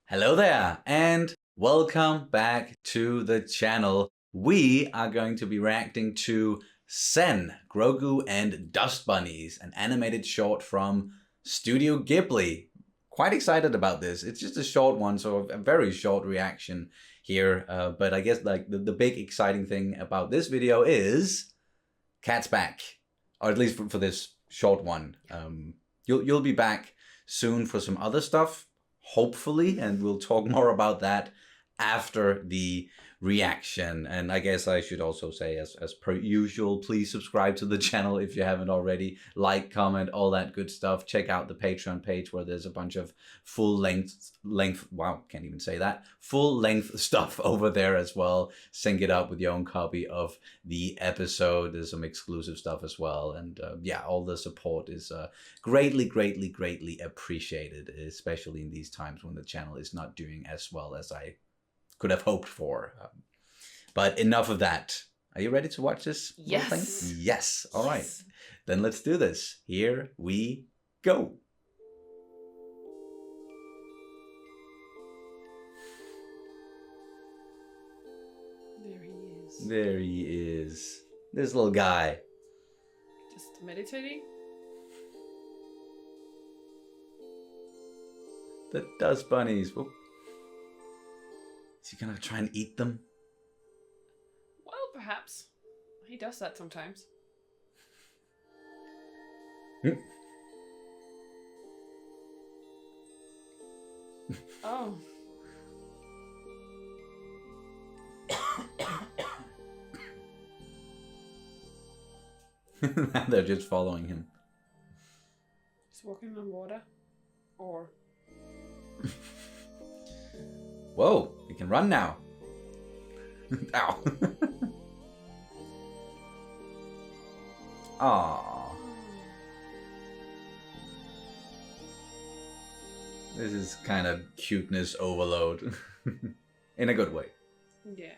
Hello there and welcome back to the channel. We are going to be reacting to Sen, Grogu and Dust Bunnies, an animated short from Studio Ghibli. Quite excited about this. It's just a short one, so a very short reaction here. But I guess like the big exciting thing about this video is Cat's back, or at least for this short one. You'll be back soon for some other stuff, hopefully, and we'll talk more about that after the reaction. And I guess I should also say, as per usual, please subscribe to the channel if you haven't already. Like, comment, all that good stuff. Check out the Patreon page where there's a bunch of full length, wow, can't even say that, full length stuff over there as well. Sync it up with your own copy of the episode. There's some exclusive stuff as well. And yeah, all the support is greatly appreciated, especially in these times when the channel is not doing as well as I could have hoped for. But enough of that. Are you ready to watch this? Yes. Yes. All right. Then let's do this. Here we go. There he is. There he is. This little guy. Just meditating. The Dust Bunnies. Whoop. Is he gonna try and eat them? Well, perhaps. He does that sometimes. Oh. They're just following him. He's walking on water. Or... Whoa, he can run now. Ow. Aww. This is kind of cuteness overload. In a good way. Yeah.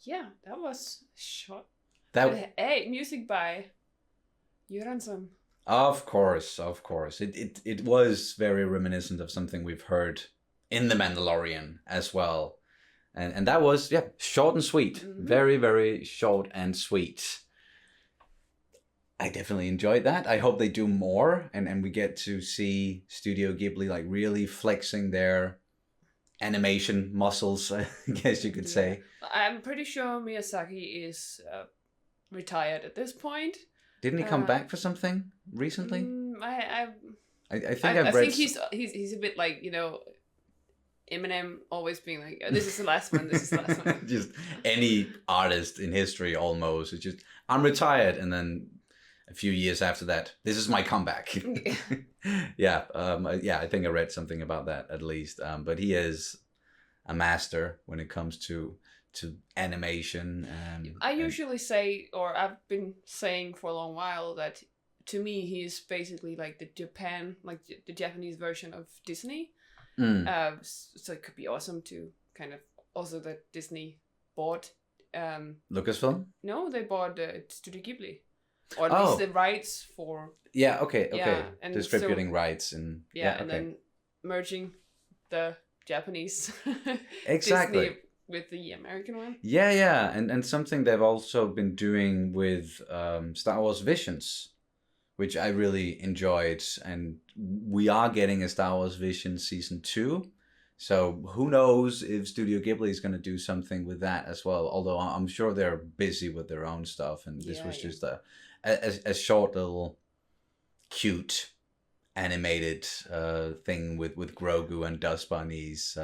Yeah, that was shot. That. Hey, music by Göransson. Of course, of course. It was very reminiscent of something we've heard in The Mandalorian as well. And that was, yeah, short and sweet. Mm-hmm. Very short and sweet. I definitely enjoyed that. I hope they do more and we get to see Studio Ghibli like really flexing their animation muscles, I guess you could say. I'm pretty sure Miyazaki is retired at this point. Didn't he come back for something recently? I think think he's a bit like, you know, Eminem always being like, oh, this is the last one, this is the last one. Just any artist in history almost. It's just, I'm retired, and then a few years after that, this is my comeback. Yeah, I think I read something about that at least. But he is a master when it comes to animation. I usually say, or I've been saying for a long while, that to me he's basically like the Japanese version of Disney. So it could be awesome to kind of also that Disney bought Lucasfilm? No, they bought Studio Ghibli. Or at least the rights for... Yeah, okay. Yeah, and distributing rights and... Yeah, and then merging the Japanese exactly. Disney with the American one. Yeah. And something they've also been doing with Star Wars Visions, which I really enjoyed. And we are getting a Star Wars Visions Season 2. So who knows if Studio Ghibli is going to do something with that as well. Although I'm sure they're busy with their own stuff. And this was just a short little cute animated thing with Grogu and Dust Bunnies.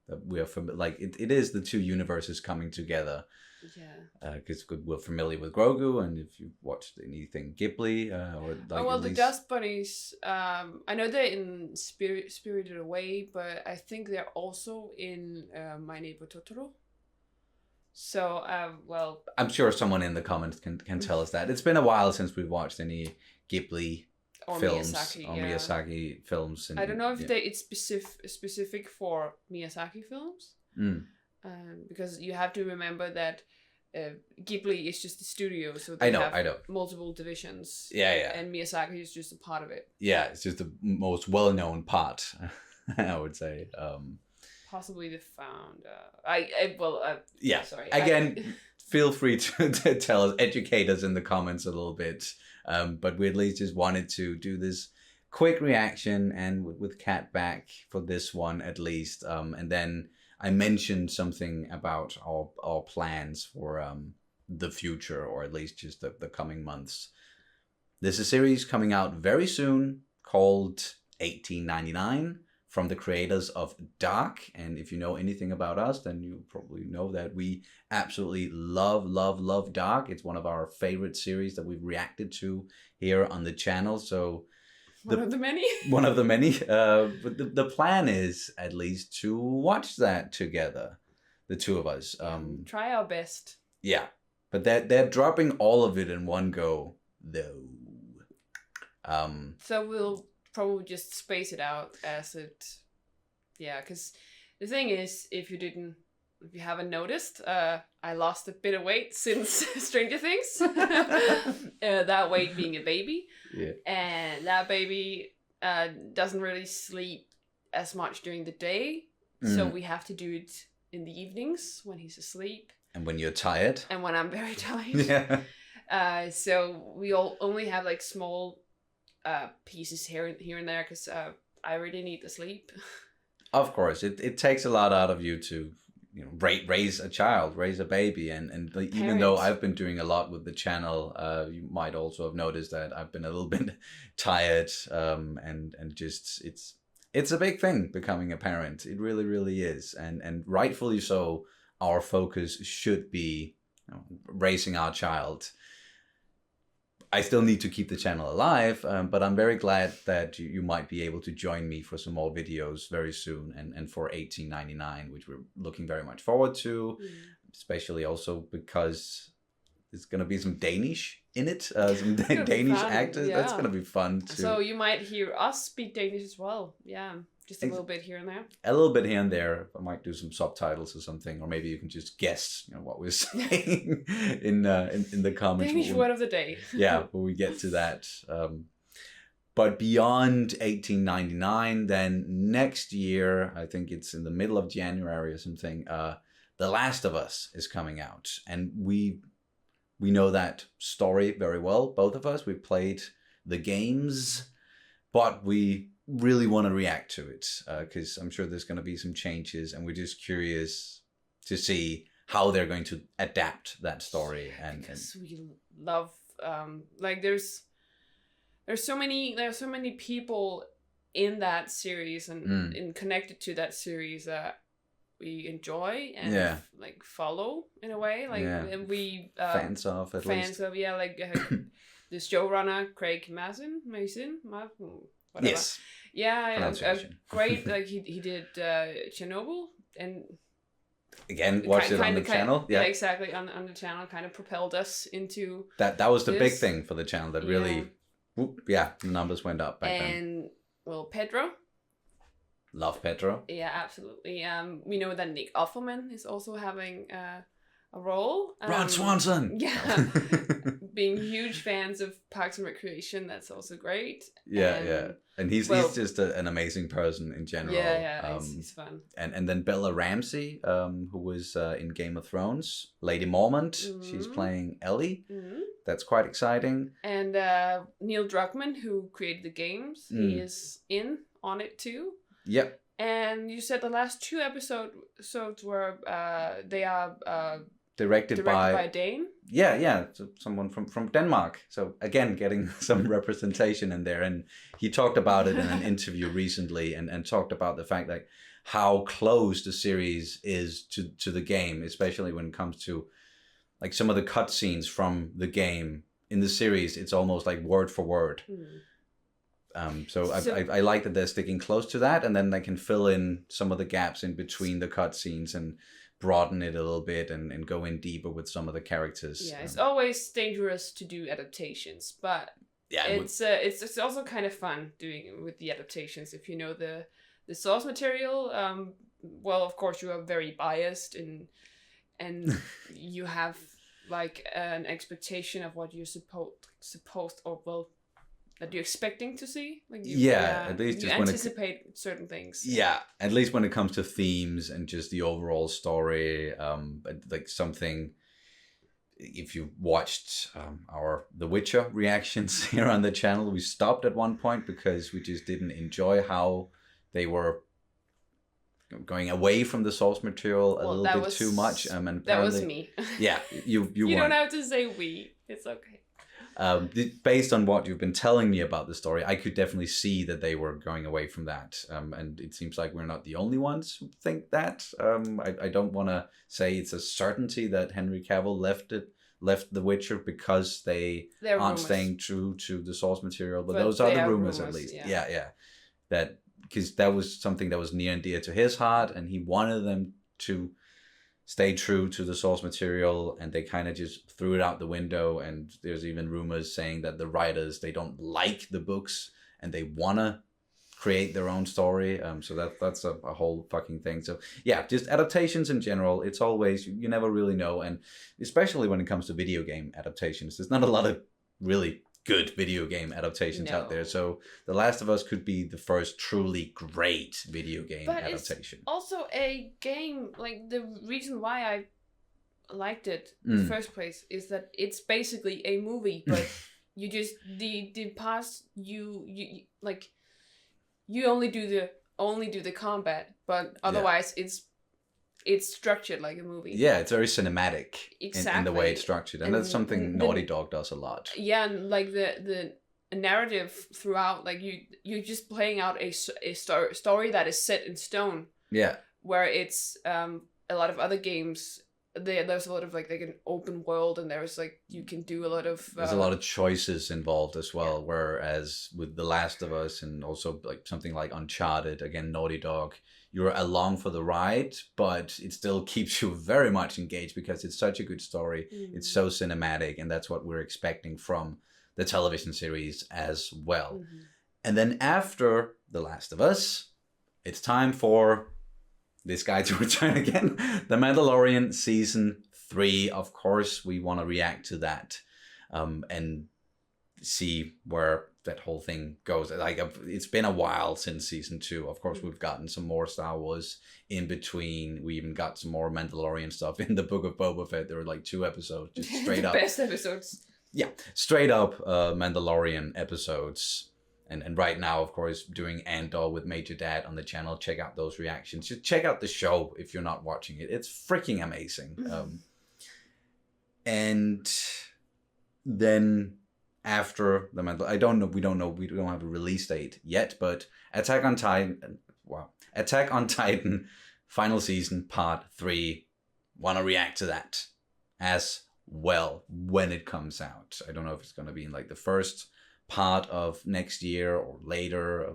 That we are like it is the two universes coming together. Yeah. Because we're familiar with Grogu, and if you've watched anything Ghibli or like. Oh well, the Dust Bunnies. I know they're in Spirited Away, but I think they're also in My Neighbor Totoro. So well. I'm sure someone in the comments can tell us that. It's been a while since we've watched any Ghibli Or films Miyazaki, or yeah. Miyazaki films. I don't know if it's specific for Miyazaki films, because you have to remember that Ghibli is just a studio, so they have multiple divisions. Yeah. And Miyazaki is just a part of it. Yeah, it's just the most well-known part, I would say. Possibly the founder. Yeah. Sorry. Again, feel free to tell us, educate us in the comments a little bit. But we at least just wanted to do this quick reaction and with Kat back for this one at least. And then I mentioned something about our plans for the future, or at least just the coming months. There's a series coming out very soon called 1899 from the creators of Dark. And if you know anything about us, then you probably know that we absolutely love Dark. It's one of our favorite series that we've reacted to here on the channel. So one of the many. One of the many. But the plan is at least to watch that together, the two of us. Try our best. Yeah, but they're dropping all of it in one go, though. So we'll probably just space it out as it. Yeah, because the thing is, if you haven't noticed, I lost a bit of weight since Stranger Things. That weight being a baby. Yeah. And that baby doesn't really sleep as much during the day. So we have to do it in the evenings when he's asleep. And when you're tired. And when I'm very tired. Yeah. So we all only have like small pieces here and there because I really need the sleep. Of course. It takes a lot out of you to raise a child, raise a baby, and even though I've been doing a lot with the channel, you might also have noticed that I've been a little bit tired, and just it's a big thing becoming a parent. It really is, and rightfully so. Our focus should be raising our child. I still need to keep the channel alive, but I'm very glad that you might be able to join me for some more videos very soon, and for 1899, which we're looking very much forward to, especially also because there's going to be some Danish in it, some Danish actors. Yeah. That's going to be fun too. So you might hear us speak Danish as well. Yeah. Just a little bit here and there. A little bit here and there. I might do some subtitles or something, or maybe you can just guess, what we're saying in the comments. Danish word of the day. Yeah, when we get to that. But beyond 1899, then next year, I think it's in the middle of January or something. The Last of Us is coming out, and we know that story very well. Both of us, we played the games, but we really want to react to it because I'm sure there's going to be some changes, and we're just curious to see how they're going to adapt that story. Because we love there's so many people in that series and connected to that series that we enjoy and follow in a way, and we fans of the showrunner Craig Mazin. Whatever. Yes. Yeah, great. He did Chernobyl, and again watched it on the channel. Yeah, exactly on the channel. Kind of propelled us into that. That was the big thing for the channel. That really, the numbers went up back then. And Pedro. Love Pedro. Yeah, absolutely. We know that Nick Offerman is also having a role. Ron Swanson. Yeah. Being huge fans of Parks and Recreation, that's also great. Yeah. And he's just an amazing person in general. Yeah, he's fun. And then Bella Ramsey, who was in Game of Thrones, Lady Mormont. She's playing Ellie. That's quite exciting. And Neil Druckmann, who created the games, he is on it too. Yep. And you said the last 2 episodes were they are directed by a Dane. Yeah, so someone from Denmark. So again, getting some representation in there. And he talked about it in an interview recently, and talked about the fact that how close the series is to the game, especially when it comes to like some of the cutscenes from the game. In the series, it's almost like word for word. So I like that they're sticking close to that, and then they can fill in some of the gaps in between the cutscenes and broaden it a little bit and go in deeper with some of the characters. Yeah, it's always dangerous to do adaptations, but Yeah, it's also kind of fun doing it with the adaptations if you know the source material. Well, of course you are very biased and you have like an expectation of what you're supposed or well that you're expecting to see. Like at least you just anticipate certain things. Yeah, at least when it comes to themes and just the overall story, like something. If you watched our The Witcher reactions here on the channel, we stopped at one point because we just didn't enjoy how they were going away from the source material a little bit too much. And that was me. Yeah, you don't have to say we. It's okay. Based on what you've been telling me about the story, I could definitely see that they were going away from that. And it seems like we're not the only ones who think that. I don't want to say it's a certainty that Henry Cavill left The Witcher because they aren't rumors. Staying true to the source material. But those are the rumors at least. Yeah. That because that was something that was near and dear to his heart, and he wanted them to stay true to the source material, and they kind of just threw it out the window. And there's even rumors saying that the writers, they don't like the books and they want to create their own story. So that's a whole fucking thing. So yeah, just adaptations in general, it's always, you never really know. And especially when it comes to video game adaptations, there's not a lot of really good video game adaptations out there. So The Last of Us could be the first truly great video game adaptation. It's also a game, like the reason why I liked it in the first place is that it's basically a movie, but you just the past you like you only do the combat, but otherwise it's structured like a movie. Yeah, it's very cinematic in the way it's structured. And that's something Naughty Dog does a lot. Yeah, and like the narrative throughout, like you're just playing out a story that is set in stone. Yeah. Where it's a lot of other games, there's a lot of like an open world, and there's like you can do a lot of... there's a lot of choices involved as well, whereas with The Last of Us and also like something like Uncharted, again, Naughty Dog, you're along for the ride, but it still keeps you very much engaged because it's such a good story. It's so cinematic, and that's what we're expecting from the television series as well. And then after The Last of Us, it's time for this guy to return again. The Mandalorian Season 3, of course, we want to react to that and see where that whole thing goes. Like, it's been a while since Season 2. Of course, we've gotten some more Star Wars in between. We even got some more Mandalorian stuff in the Book of Boba Fett. There were like 2 episodes, just straight up. Best episodes. Yeah, straight up Mandalorian episodes. And right now, of course, doing Andor with Major Dad on the channel. Check out those reactions. Just check out the show if you're not watching it. It's freaking amazing. And then after the Mandalorian, we don't have a release date yet, but Attack on Titan final season part 3. Want to react to that as well when it comes out. I don't know if it's going to be in like the first part of next year or later.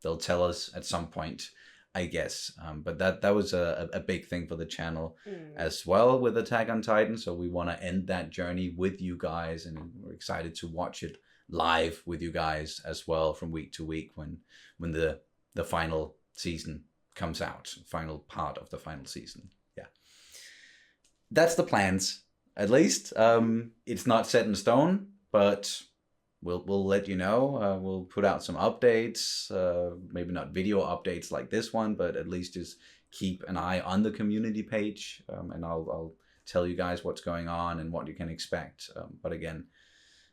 They'll tell us at some point, I guess. But that was a big thing for the channel as well with Attack on Titan. So we want to end that journey with you guys, and we're excited to watch it live with you guys as well from week to week when the final season comes out, final part of the final season. Yeah, that's the plans. At least it's not set in stone, but we'll let you know. We'll put out some updates, maybe not video updates like this one, but at least just keep an eye on the community page, and I'll tell you guys what's going on and what you can expect. But again,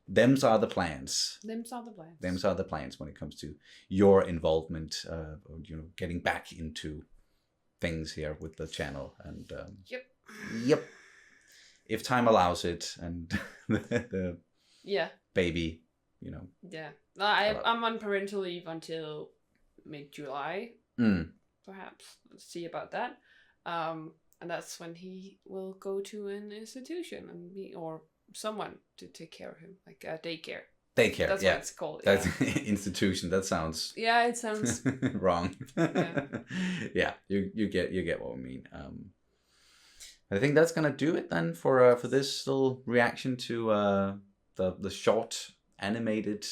them's are the plans. Them's are the plans. Them's are the plans when it comes to your involvement, getting back into things here with the channel. And yep. If time allows it, and the baby, Yeah. No, I'm on parental leave until mid-July, perhaps. Let's see about that. And that's when he will go to an institution or someone to take care of him, like a daycare. Daycare, that's what it's called. That's institution. That sounds. Yeah, it sounds wrong. Yeah, you get what we mean. I think that's gonna do it then for this little reaction to the short animated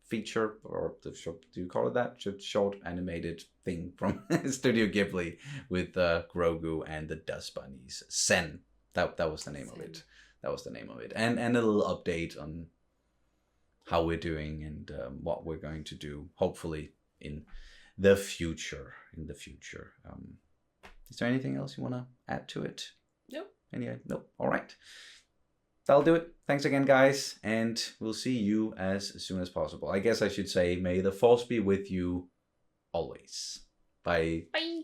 feature, or the short, do you call it that? Short animated thing from Studio Ghibli with Grogu and the Dust Bunnies. Sen. That was the name of it. That was the name of it. And a little update on how we're doing and what we're going to do, hopefully in the future. Is there anything else you want to add to it? Nope. Nope. All right. That'll do it. Thanks again, guys. And we'll see you as soon as possible. I guess I should say, may the force be with you always. Bye. Bye.